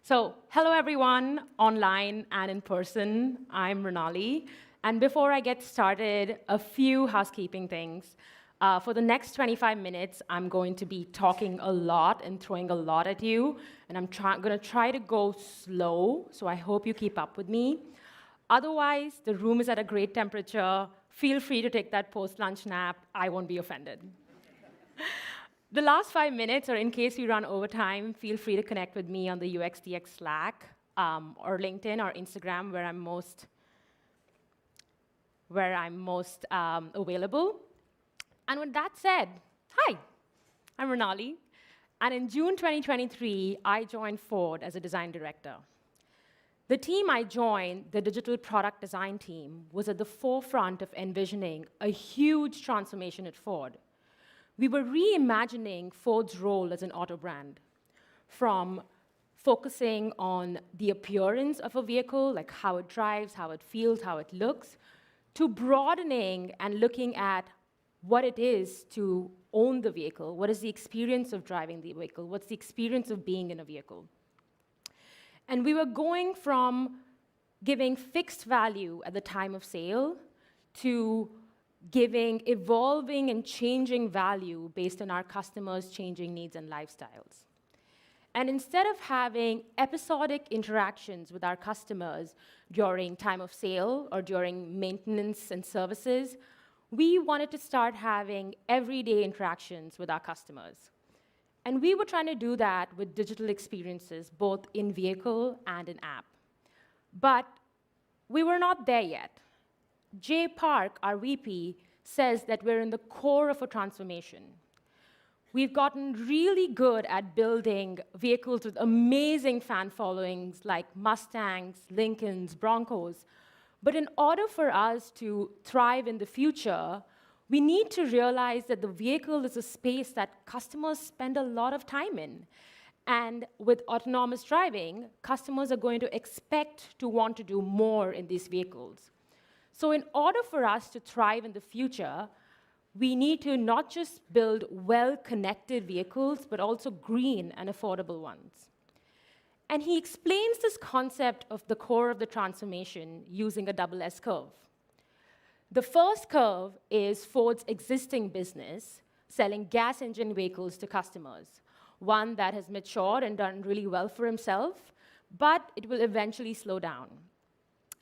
Hello everyone, online and in person. I'm Renali. And before I get started, a few housekeeping things. For the next 25 minutes, I'm going to be talking a lot and throwing a lot at you. And I'm going to try to go slow, so I hope you keep up with me. Otherwise, the room is at a great temperature. Feel free to take that post-lunch nap. I won't be offended. The last 5 minutes, or in case we run over time, feel free to connect with me on the UXDX Slack, or LinkedIn or Instagram, where I'm most available. And with that said, hi, I'm Renali. And in June 2023, I joined Ford as a design director. The team I joined, the digital product design team, was at the forefront of envisioning a huge transformation at Ford. We were reimagining Ford's role as an auto brand, from focusing on the appearance of a vehicle, like how it drives, how it feels, how it looks, to broadening and looking at what it is to own the vehicle, what is the experience of driving the vehicle, what's the experience of being in a vehicle. And we were going from giving fixed value at the time of sale to giving evolving and changing value based on our customers' changing needs and lifestyles. And instead of having episodic interactions with our customers during time of sale or during maintenance and services, we wanted to start having everyday interactions with our customers. And we were trying to do that with digital experiences, both in vehicle and in app. But we were not there yet. Jay Park, our VP, says that we're in the core of a transformation. We've gotten really good at building vehicles with amazing fan followings like Mustangs, Lincolns, Broncos. But in order for us to thrive in the future, we need to realize that the vehicle is a space that customers spend a lot of time in. And with autonomous driving, customers are going to expect to want to do more in these vehicles. So in order for us to thrive in the future, we need to not just build well-connected vehicles, but also green and affordable ones. And he explains this concept of the core of the transformation using a double S curve. The first curve is Ford's existing business, selling gas engine vehicles to customers, one that has matured and done really well for himself, but it will eventually slow down.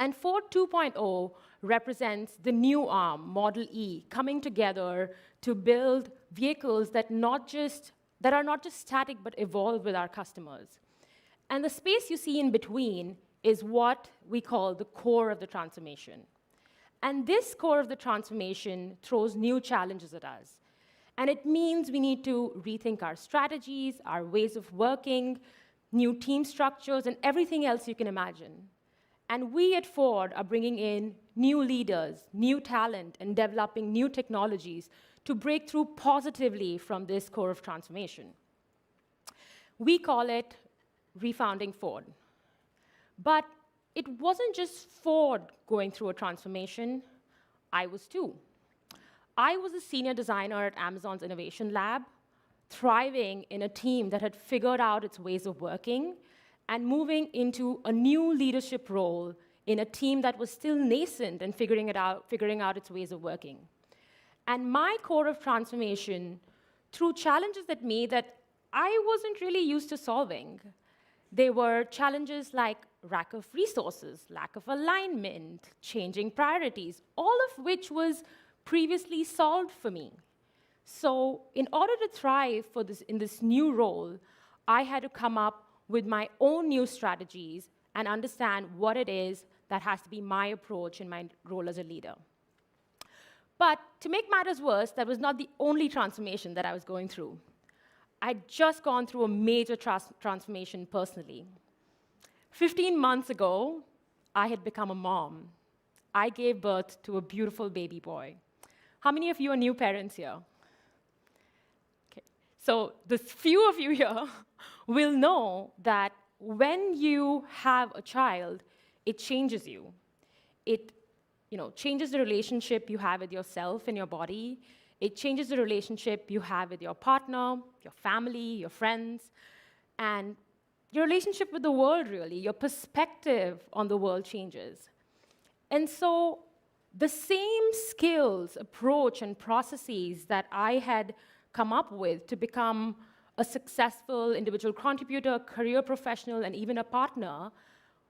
And Ford 2.0 represents the new arm, Model E, coming together to build vehicles that are not just static, but evolve with our customers. And the space you see in between is what we call the core of the transformation. And this core of the transformation throws new challenges at us. And it means we need to rethink our strategies, our ways of working, new team structures, and everything else you can imagine. And we at Ford are bringing in new leaders, new talent, and developing new technologies to break through positively from this core of transformation. We call it refounding Ford. But it wasn't just Ford going through a transformation. I was too. I was a senior designer at Amazon's Innovation Lab, thriving in a team that had figured out its ways of working and moving into a new leadership role in a team that was still nascent and figuring out its ways of working. And my core of transformation threw challenges at me that I wasn't really used to solving. They were challenges like lack of resources, lack of alignment, changing priorities, all of which was previously solved for me. So in order to thrive in this new role, I had to come up with my own new strategies and understand what it is that has to be my approach in my role as a leader. But to make matters worse, that was not the only transformation that I was going through. I'd just gone through a major transformation personally. 15 months ago, I had become a mom. I gave birth to a beautiful baby boy. How many of you are new parents here? Okay. So the few of you here will know that when you have a child, it changes you. It changes the relationship you have with yourself and your body. It changes the relationship you have with your partner, your family, your friends. And your relationship with the world, really, your perspective on the world changes. And so the same skills, approach, and processes that I had come up with to become a successful individual contributor, career professional, and even a partner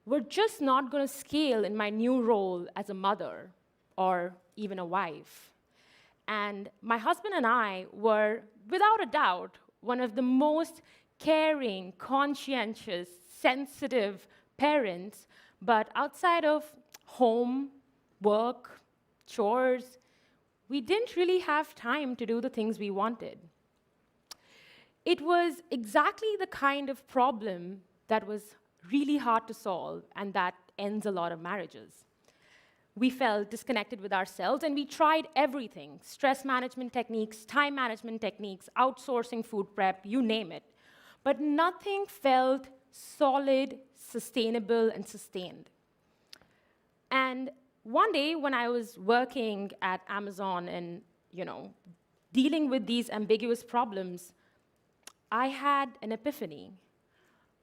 were just not going to scale in my new role as a mother or even a wife. And my husband and I were, without a doubt, one of the most caring, conscientious, sensitive parents, but outside of home, work, chores, we didn't really have time to do the things we wanted. It was exactly the kind of problem that was really hard to solve and that ends a lot of marriages. We felt disconnected with ourselves, and we tried everything: stress management techniques, time management techniques, outsourcing food prep, you name it. But nothing felt solid, sustainable, and sustained. And one day, when I was working at Amazon and, dealing with these ambiguous problems, I had an epiphany.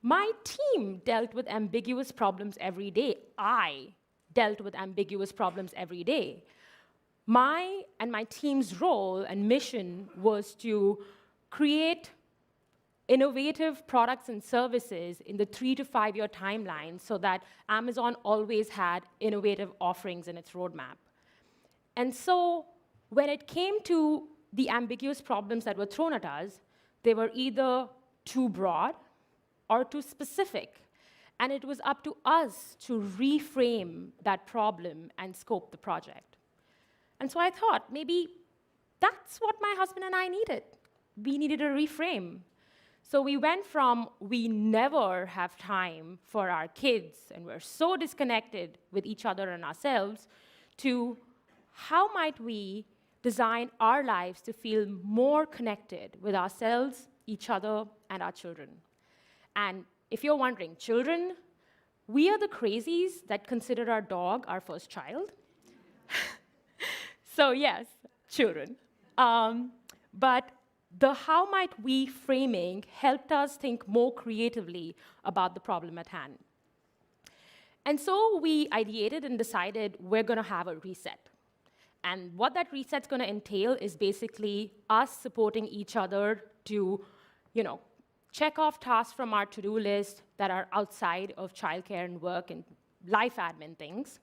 My team dealt with ambiguous problems every day. I dealt with ambiguous problems every day. My and my team's role and mission was to create innovative products and services in the 3 to 5 year timeline so that Amazon always had innovative offerings in its roadmap. And so when it came to the ambiguous problems that were thrown at us, they were either too broad or too specific. And it was up to us to reframe that problem and scope the project. And so I thought, maybe that's what my husband and I needed. We needed a reframe. So we went from we never have time for our kids and we're so disconnected with each other and ourselves to how might we design our lives to feel more connected with ourselves, each other, and our children. And if you're wondering, children, we are the crazies that consider our dog our first child. So yes, children. But the how might we framing helped us think more creatively about the problem at hand. And so we ideated and decided we're going to have a reset. And what that reset's going to entail is basically us supporting each other to, check off tasks from our to-do list that are outside of childcare and work and life admin things.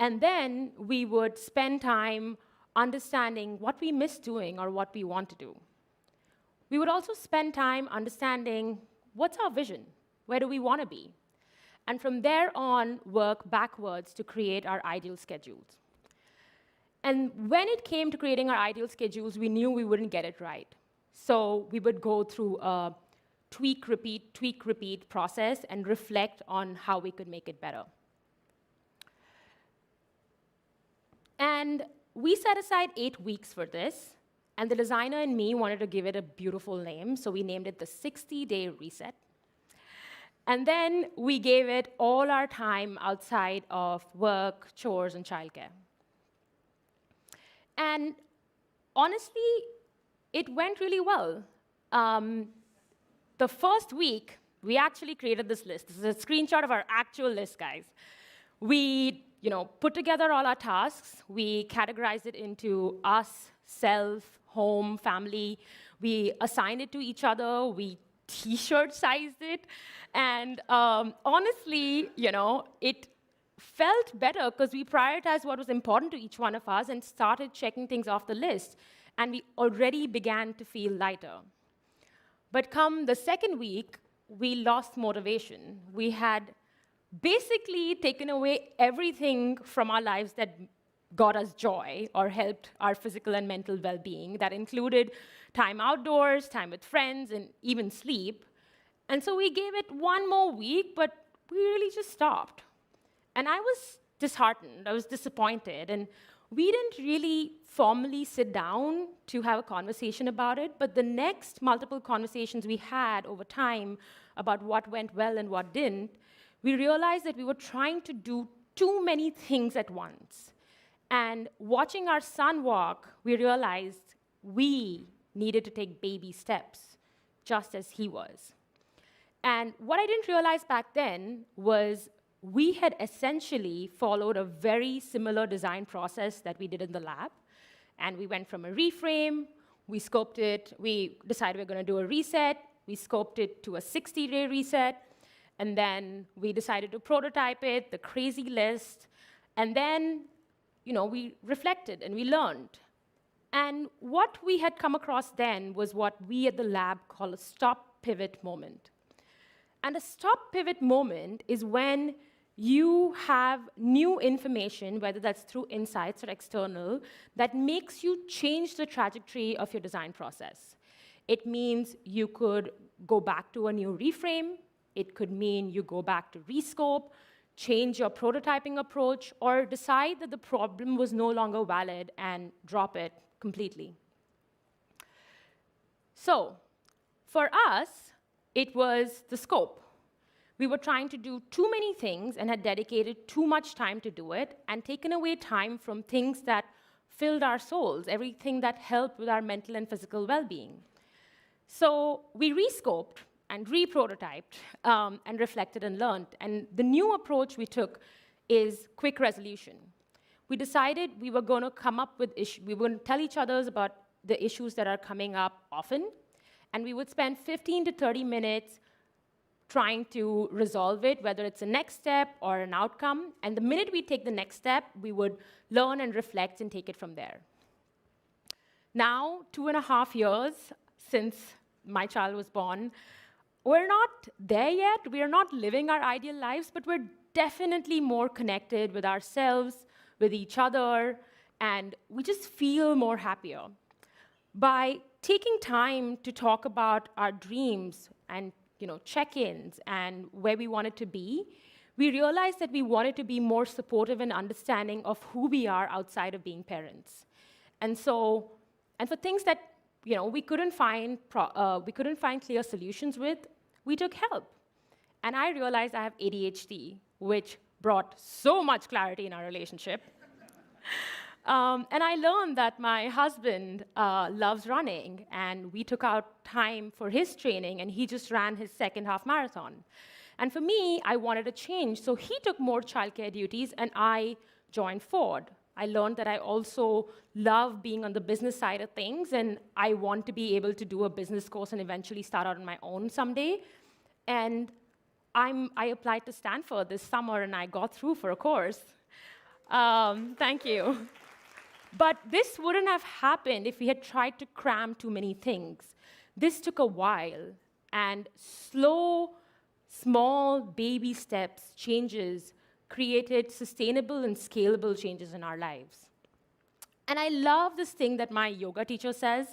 And then we would spend time understanding what we miss doing or what we want to do. We would also spend time understanding what's our vision, where do we want to be, and from there on work backwards to create our ideal schedules. And when it came to creating our ideal schedules, we knew we wouldn't get it right. So we would go through a tweak, repeat process and reflect on how we could make it better. And we set aside 8 weeks for this. And the designer and me wanted to give it a beautiful name, so we named it the 60-day reset. And then we gave it all our time outside of work, chores, and childcare. And honestly, it went really well. The first week, we actually created this list. This is a screenshot of our actual list, guys. We put together all our tasks. We categorized it into us, self, home, family. We assigned it to each other. We T-shirt sized it. And honestly, it felt better because we prioritized what was important to each one of us and started checking things off the list. And we already began to feel lighter. But come the second week, we lost motivation. We had basically taken away everything from our lives that got us joy or helped our physical and mental well-being. That included time outdoors, time with friends, and even sleep. And so we gave it one more week, but we really just stopped. And I was disheartened. I was disappointed. And we didn't really formally sit down to have a conversation about it, but the next multiple conversations we had over time about what went well and what didn't, we realized that we were trying to do too many things at once. And watching our son walk, we realized we needed to take baby steps, just as he was. And what I didn't realize back then was we had essentially followed a very similar design process that we did in the lab. And we went from a reframe, we scoped it, we decided we're going to do a reset, we scoped it to a 60-day reset, and then we decided to prototype it, the crazy list, and then we reflected and we learned. And what we had come across then was what we at the lab call a stop pivot moment. And a stop pivot moment is when you have new information, whether that's through insights or external, that makes you change the trajectory of your design process. It means you could go back to a new reframe. It could mean you go back to rescope, change your prototyping approach, or decide that the problem was no longer valid and drop it completely. So for us, it was the scope. We were trying to do too many things and had dedicated too much time to do it and taken away time from things that filled our souls, everything that helped with our mental and physical well-being. So we rescoped and reprototyped and reflected and learned. And the new approach we took is quick resolution. We decided we were going to come up with issues. We were going to tell each other about the issues that are coming up often, and we would spend 15 to 30 minutes trying to resolve it, whether it's a next step or an outcome. And the minute we take the next step, we would learn and reflect and take it from there. Now, 2.5 years since my child was born, we're not there yet. We are not living our ideal lives, but we're definitely more connected with ourselves, with each other, and we just feel more happier. By taking time to talk about our dreams and check-ins and where we wanted to be, we realized that we wanted to be more supportive and understanding of who we are outside of being parents. And for things that we couldn't find clear solutions with, we took help. And I realized I have ADHD, which brought so much clarity in our relationship. And I learned that my husband loves running, and we took out time for his training, and he just ran his second half marathon. And for me, I wanted a change, so he took more childcare duties, and I joined Ford. I learned that I also love being on the business side of things, and I want to be able to do a business course and eventually start out on my own someday. And I applied to Stanford this summer, and I got through for a course. Thank you. But this wouldn't have happened if we had tried to cram too many things. This took a while, and slow, small, baby steps, changes, created sustainable and scalable changes in our lives. And I love this thing that my yoga teacher says.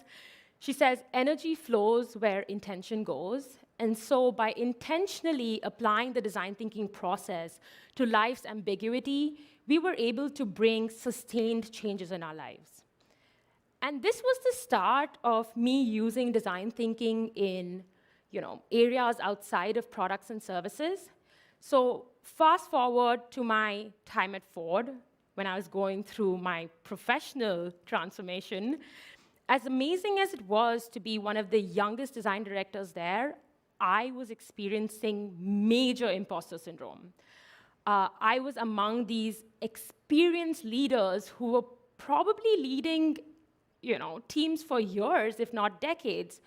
She says, energy flows where intention goes. And so by intentionally applying the design thinking process to life's ambiguity, we were able to bring sustained changes in our lives. And this was the start of me using design thinking in areas outside of products and services. So fast forward to my time at Ford, when I was going through my professional transformation. As amazing as it was to be one of the youngest design directors there, I was experiencing major imposter syndrome. I was among these experienced leaders who were probably leading teams for years, if not decades.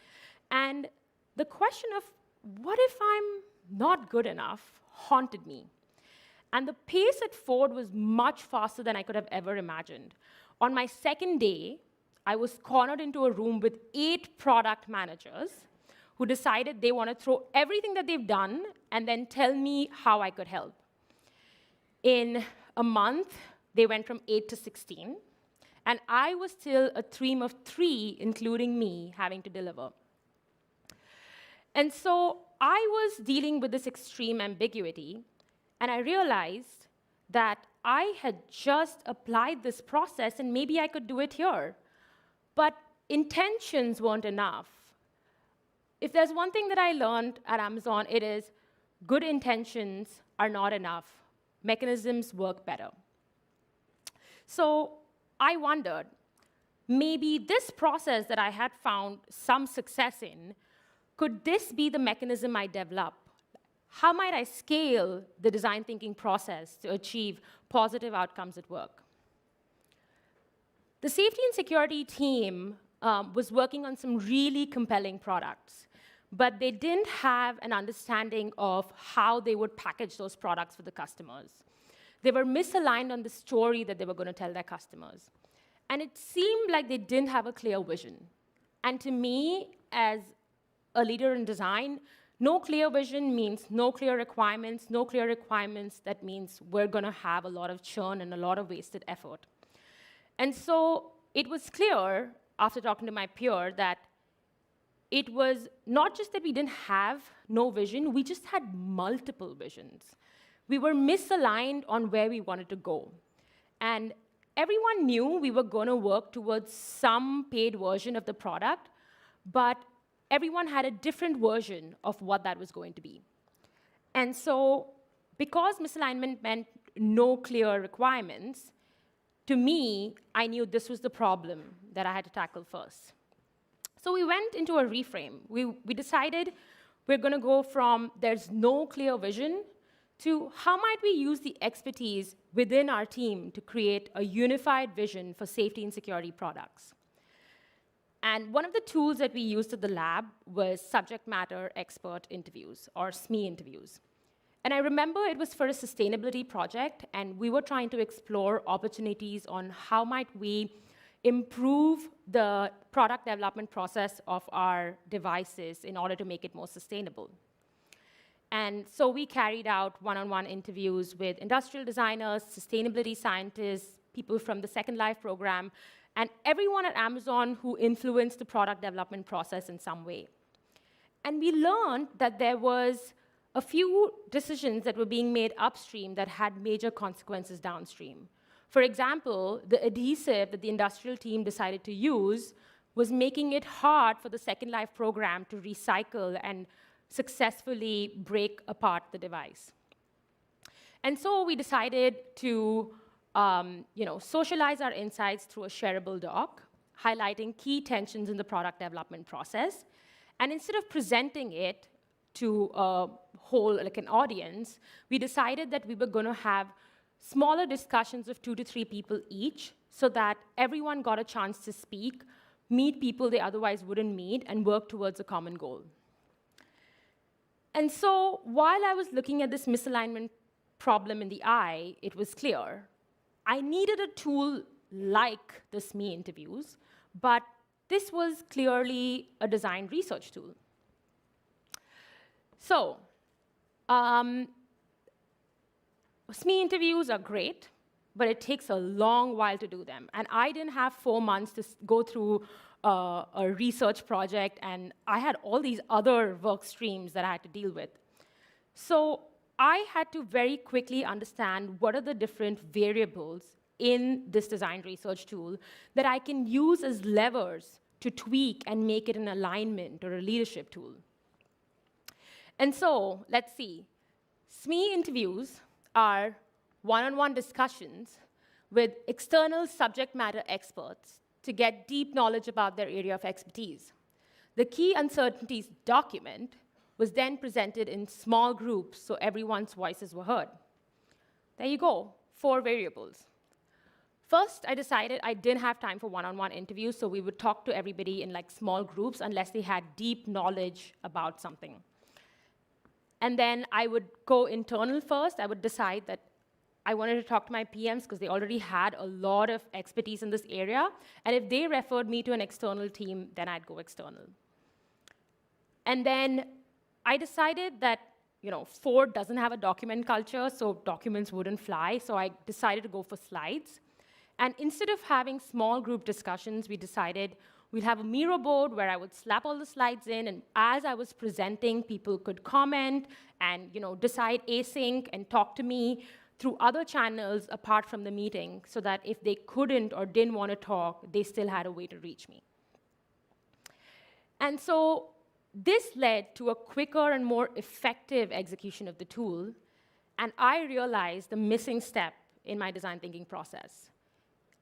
And the question of, what if I'm not good enough, haunted me. And the pace at Ford was much faster than I could have ever imagined. On my second day, I was cornered into a room with 8 product managers who decided they want to throw everything that they've done and then tell me how I could help. In a month, they went from 8 to 16, and I was still a team of 3, including me, having to deliver. And so I was dealing with this extreme ambiguity, and I realized that I had just applied this process, and maybe I could do it here. But intentions weren't enough. If there's one thing that I learned at Amazon, it is good intentions are not enough. Mechanisms work better. So I wondered, maybe this process that I had found some success in, could this be the mechanism I develop how might I scale the design thinking process to achieve positive outcomes at work? The safety and security team was working on some really compelling products, but they didn't have an understanding of how they would package those products for the customers. They were misaligned on the story that they were going to tell their customers. And it seemed like they didn't have a clear vision. And to me, as a leader in design, no clear vision means no clear requirements. No clear requirements, that means we're going to have a lot of churn and a lot of wasted effort. And so it was clear, after talking to my peer, that it was not just that we didn't have no vision, we just had multiple visions. We were misaligned on where we wanted to go. And everyone knew we were going to work towards some paid version of the product, but everyone had a different version of what that was going to be. And so because misalignment meant no clear requirements, to me, I knew this was the problem that I had to tackle first. So we went into a reframe. We decided we're going to go from there's no clear vision to how might we use the expertise within our team to create a unified vision for safety and security products. And one of the tools that we used at the lab was subject matter expert interviews, or SME interviews. And I remember it was for a sustainability project, and we were trying to explore opportunities on how might we improve the product development process of our devices in order to make it more sustainable. And so we carried out one-on-one interviews with industrial designers, sustainability scientists, people from the Second Life program, and everyone at Amazon who influenced the product development process in some way. And we learned that there was a few decisions that were being made upstream that had major consequences downstream. For example, the adhesive that the industrial team decided to use was making it hard for the Second Life program to recycle and successfully break apart the device. And so we decided to socialize our insights through a shareable doc, highlighting key tensions in the product development process. And instead of presenting it to a whole, like an audience, we decided that we were going to have smaller discussions of 2 to 3 people each, so that everyone got a chance to speak, meet people they otherwise wouldn't meet, and work towards a common goal. And so while I was looking at this misalignment problem in the eye, it was clear I needed a tool like the SME interviews, but this was clearly a design research tool. So SME interviews are great, but it takes a long while to do them. And I didn't have 4 months to go through a research project, and I had all these other work streams that I had to deal with. So I had to very quickly understand what are the different variables in this design research tool that I can use as levers to tweak and make it an alignment or a leadership tool. And so, let's see. SME interviews are one-on-one discussions with external subject matter experts to get deep knowledge about their area of expertise. The key uncertainties document was then presented in small groups so everyone's voices were heard. There you go, 4 variables. First, I decided I didn't have time for one-on-one interviews, so we would talk to everybody in like small groups unless they had deep knowledge about something. And then I would go internal first. I would decide that I wanted to talk to my PMs because they already had a lot of expertise in this area. And if they referred me to an external team, then I'd go external. And then I decided that Ford doesn't have a document culture, so documents wouldn't fly. So I decided to go for slides. And instead of having small group discussions, we decided we'd have a Miro board where I would slap all the slides in, and as I was presenting, people could comment and decide async and talk to me through other channels apart from the meeting, so that if they couldn't or didn't want to talk, they still had a way to reach me. And so this led to a quicker and more effective execution of the tool, and I realized the missing step in my design thinking process: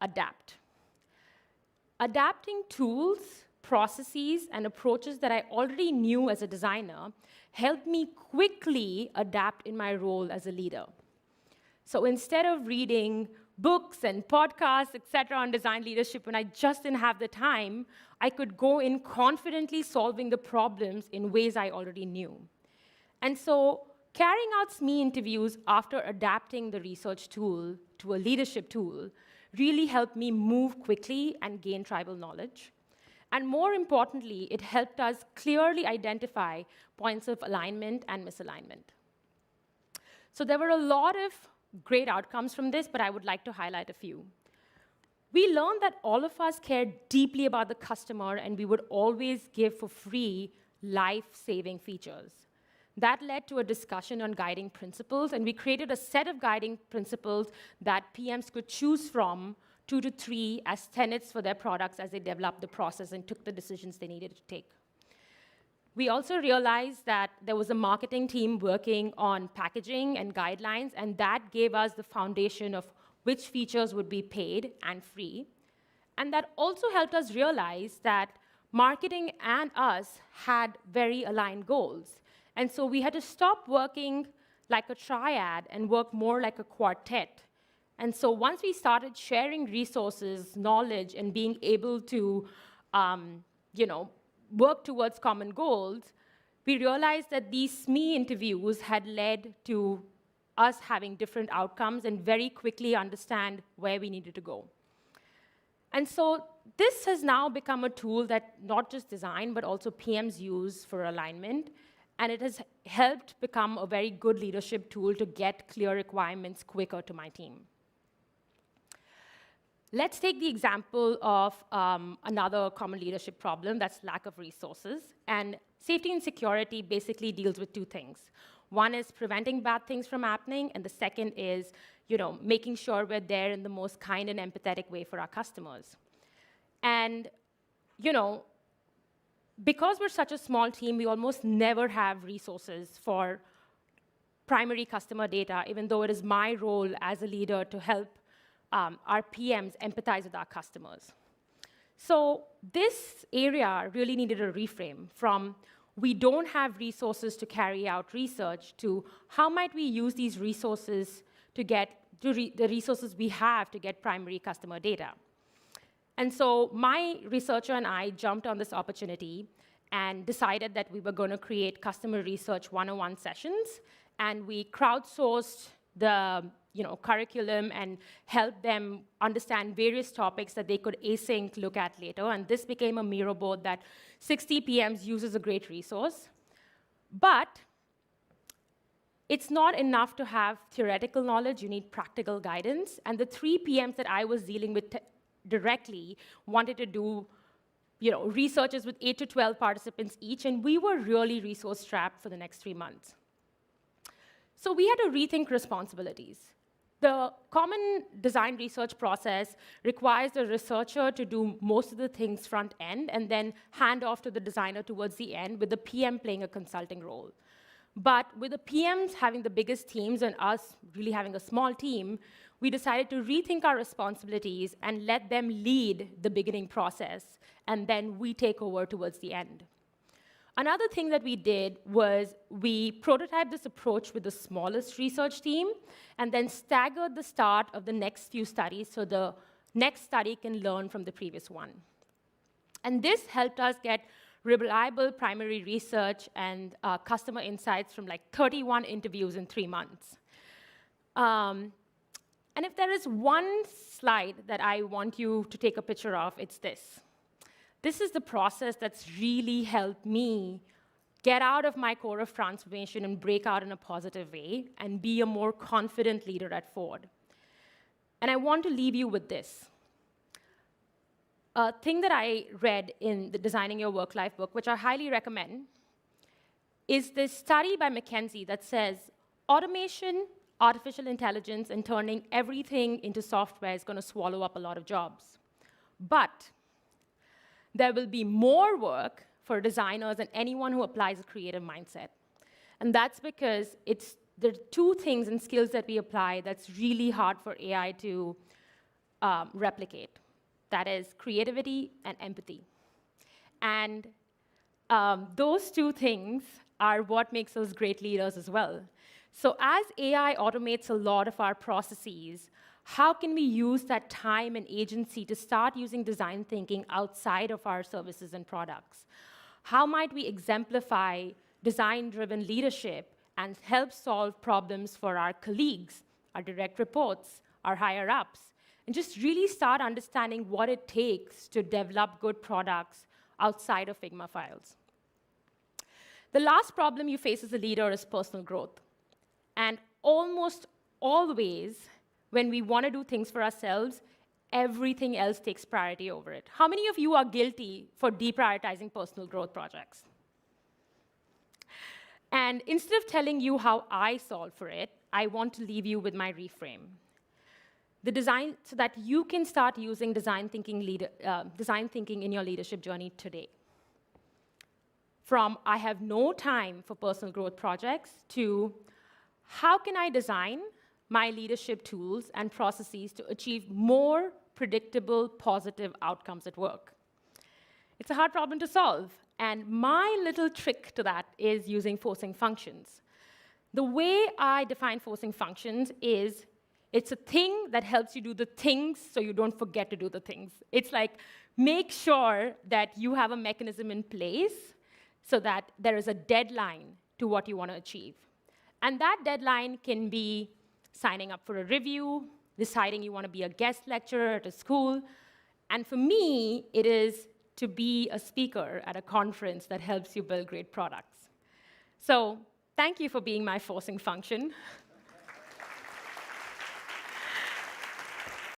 adapt. Adapting tools processes, and approaches that I already knew as a designer helped me quickly adapt in my role as a leader. So instead of reading books and podcasts, et cetera, on design leadership when I just didn't have the time, I could go in confidently solving the problems in ways I already knew. And so carrying out SME interviews after adapting the research tool to a leadership tool really helped me move quickly and gain tribal knowledge. And more importantly, it helped us clearly identify points of alignment and misalignment. So there were a lot of great outcomes from this, but I would like to highlight a few. We learned that all of us cared deeply about the customer, and we would always give for free life-saving features. That led to a discussion on guiding principles, and we created a set of guiding principles that PMs could choose from, 2 to 3, as tenets for their products as they developed the process and took the decisions they needed to take. We also realized that there was a marketing team working on packaging and guidelines, and that gave us the foundation of which features would be paid and free. And that also helped us realize that marketing and us had very aligned goals. And so we had to stop working like a triad and work more like a quartet. And so once we started sharing resources, knowledge, and being able to work towards common goals, we realized that these SME interviews had led to us having different outcomes and very quickly understand where we needed to go. And so this has now become a tool that not just design, but also PMs use for alignment. And it has helped become a very good leadership tool to get clear requirements quicker to my team. Let's take the example of another common leadership problem, that's lack of resources. And safety and security basically deals with 2 things. One is preventing bad things from happening, and the second is making sure we're there in the most kind and empathetic way for our customers. And because we're such a small team, we almost never have resources for primary customer data, even though it is my role as a leader to help our PMs empathize with our customers. So this area really needed a reframe from we don't have resources to carry out research to how might we use these resources to get the resources we have to get primary customer data. And so my researcher and I jumped on this opportunity and decided that we were going to create customer research 101 sessions, and we crowdsourced the curriculum and help them understand various topics that they could async look at later. And this became a Miro board that 60 PMs use as a great resource. But it's not enough to have theoretical knowledge. You need practical guidance. And the 3 PMs that I was dealing with directly wanted to do researches with 8 to 12 participants each, and we were really resource-strapped for the next 3 months. So we had to rethink responsibilities. The common design research process requires the researcher to do most of the things front end and then hand off to the designer towards the end, with the PM playing a consulting role. But with the PMs having the biggest teams and us really having a small team, we decided to rethink our responsibilities and let them lead the beginning process, and then we take over towards the end. Another thing that we did was we prototyped this approach with the smallest research team and then staggered the start of the next few studies so the next study can learn from the previous one. And this helped us get reliable primary research and customer insights from like 31 interviews in 3 months. And if there is one slide that I want you to take a picture of, it's this. This is the process that's really helped me get out of my core of transformation and break out in a positive way and be a more confident leader at Ford. And I want to leave you with this. A thing that I read in the Designing Your Work Life book, which I highly recommend, is this study by McKinsey that says automation, artificial intelligence, and turning everything into software is going to swallow up a lot of jobs. But there will be more work for designers and anyone who applies a creative mindset. And that's because there are 2 things and skills that we apply that's really hard for AI to replicate. That is creativity and empathy. And those two things are what makes us great leaders as well. So as AI automates a lot of our processes, how can we use that time and agency to start using design thinking outside of our services and products? How might we exemplify design-driven leadership and help solve problems for our colleagues, our direct reports, our higher-ups, and just really start understanding what it takes to develop good products outside of Figma files? The last problem you face as a leader is personal growth. And almost always, when we want to do things for ourselves, everything else takes priority over it. How many of you are guilty for deprioritizing personal growth projects? And instead of telling you how I solve for it, I want to leave you with my reframe. The design, so that you can start using design thinking in your leadership journey today. From I have no time for personal growth projects to how can I design my leadership tools and processes to achieve more predictable, positive outcomes at work? It's a hard problem to solve, and my little trick to that is using forcing functions. The way I define forcing functions is it's a thing that helps you do the things so you don't forget to do the things. It's like, make sure that you have a mechanism in place so that there is a deadline to what you want to achieve. And that deadline can be signing up for a review, deciding you want to be a guest lecturer at a school, and for me, it is to be a speaker at a conference that helps you build great products. So thank you for being my forcing function.